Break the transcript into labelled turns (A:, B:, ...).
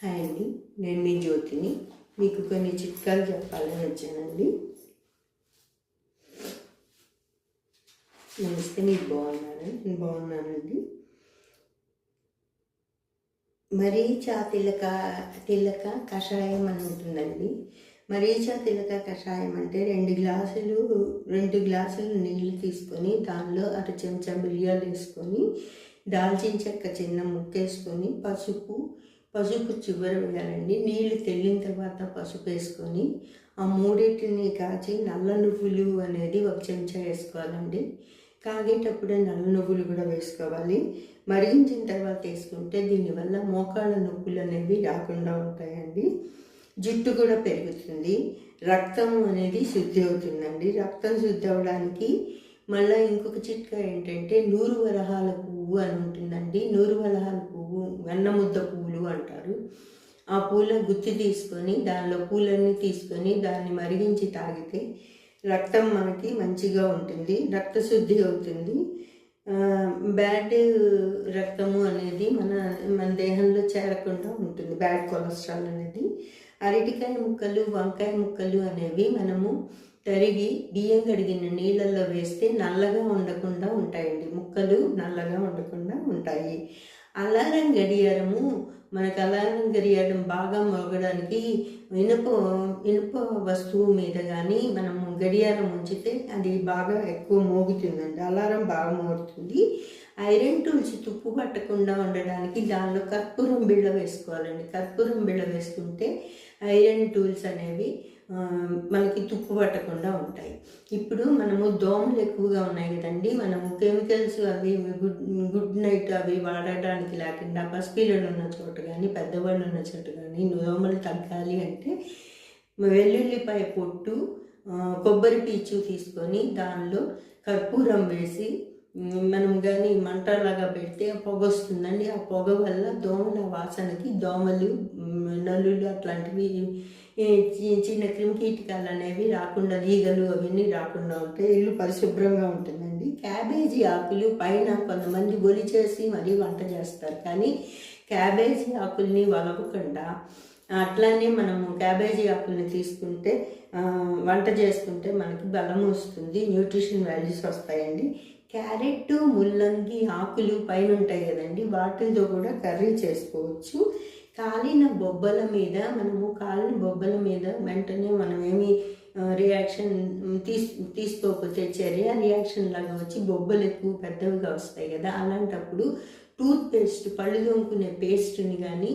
A: Hi అండి, నేను మీ జ్యోతిని. మీకు కొన్ని చిట్కాలు చెప్పాలని వచ్చానండి. నమస్తే, మీరు బాగున్నారా? నేను బాగున్నానండి. మరీచా తిలక కషాయం అని ఉంటుందండి. మరీచా తిలక కషాయం అంటే 2 గ్లాసులు నీళ్ళు తీసుకొని దానిలో అర చెంచా మిరియాలు వేసుకొని, దాల్చిన చెక్క చిన్న ముక్క వేసుకొని, పసుపు చివర వేయాలండి. నీళ్ళు తెల్లిన తర్వాత పసుపు వేసుకొని ఆ మూడింటిని కాచి నల్ల నువ్వులు అనేది 1 చెంచా వేసుకోవాలండి. కాగేటప్పుడే నల్ల నువ్వులు కూడా వేసుకోవాలి. మరిగించిన తర్వాత వేసుకుంటే దీనివల్ల మోకాళ్ళ నొప్పులు అనేవి రాకుండా ఉంటాయండి. జుట్టు కూడా పెరుగుతుంది. రక్తం అనేది శుద్ధి అవుతుందండి. రక్తం శుద్ధి అవ్వడానికి మళ్ళీ ఇంకొక చిట్కా ఏంటంటే నూరు వరహాల పువ్వు అని ఉంటుందండి. నూరు వరహాల పువ్వు వెన్నముద్ద పువ్వులు అంటారు. ఆ పూల గుత్తి తీసుకొని దానిలో పూలన్నీ తీసుకొని దాన్ని మరిగించి తాగితే రక్తం మనకి మంచిగా ఉంటుంది, రక్తశుద్ధి అవుతుంది. బ్యాడ్ రక్తము అనేది మన దేహంలో చేరకుండా ఉంటుంది, బ్యాడ్ కొలెస్ట్రాల్ అనేది. అరటికాయ ముక్కలు, వంకాయ ముక్కలు అనేవి మనము తరిగి బియ్యం కడిగిన నీళ్ళల్లో వేస్తే నల్లగా ఉండకుండా ఉంటాయండి. ముక్కలు నల్లగా ఉండకుండా ఉంటాయి. అలారం గడియారం బాగా మోగడానికి ఇనుప వస్తువు మీద కానీ మనము గడియారం ఉంచితే అది బాగా ఎక్కువ మోగుతుందండి, అలారం బాగా మోగుతుంది. ఐరన్ టూల్స్ తుప్పు పట్టకుండా ఉండడానికి దానిలో కర్పూరం బిళ్ళ వేసుకోవాలండి. కర్పూరం బిళ్ళ వేసుకుంటే ఐరన్ టూల్స్ అనేవి మనకి తుప్పు పట్టకుండా ఉంటాయి. ఇప్పుడు మనము దోమలు ఎక్కువగా ఉన్నాయి కదండి, మనము కెమికల్స్ అవి గుడ్ నైట్ అవి వాడడానికి లేకుండా పసిపిల్లలు ఉన్న చోట కానీ పెద్దవాళ్ళు ఉన్న చోట కానీ దోమలు తగ్గాలి అంటే వెల్లుల్లిపాయ పొట్టు, కొబ్బరి పీచు తీసుకొని దానిలో కర్పూరం వేసి మనం కానీ మంటలాగా పెడితే పొగ వస్తుందండి. ఆ పొగ వల్ల దోమల వాసనకి దోమలు, నల్లులు అట్లాంటివి చిన్న క్రిమికీటకాలు అనేవి రాకుండా, ఈగలు అవన్నీ రాకుండా ఉంటాయి. ఇల్లు పరిశుభ్రంగా ఉంటుందండి. క్యాబేజీ ఆకులు పైన కొంతమంది ఒలిచేసి మరీ వంట చేస్తారు, కానీ క్యాబేజీ ఆకుల్ని వలవకుండా అట్లానే మనము క్యాబేజీ ఆకుల్ని తీసుకుంటే వంట చేసుకుంటే మనకి బలం వస్తుంది, న్యూట్రిషన్ వాల్యూస్ వస్తాయండి. క్యారెట్, ముల్లంగి ఆకులు పైన ఉంటాయి కదండి, వాటితో కూడా కర్రీ చేసుకోవచ్చు. కాలిన బొబ్బల మీద వెంటనే మనం ఏమి రియాక్షన్ తీసుకోకపోతే చర్య రియాక్షన్ లాగా వచ్చి బొబ్బలు ఎక్కువ పెద్దవిగా వస్తాయి కదా, అలాంటప్పుడు టూత్ పేస్ట్, పళ్ళు తోముకునే పేస్ట్ని కానీ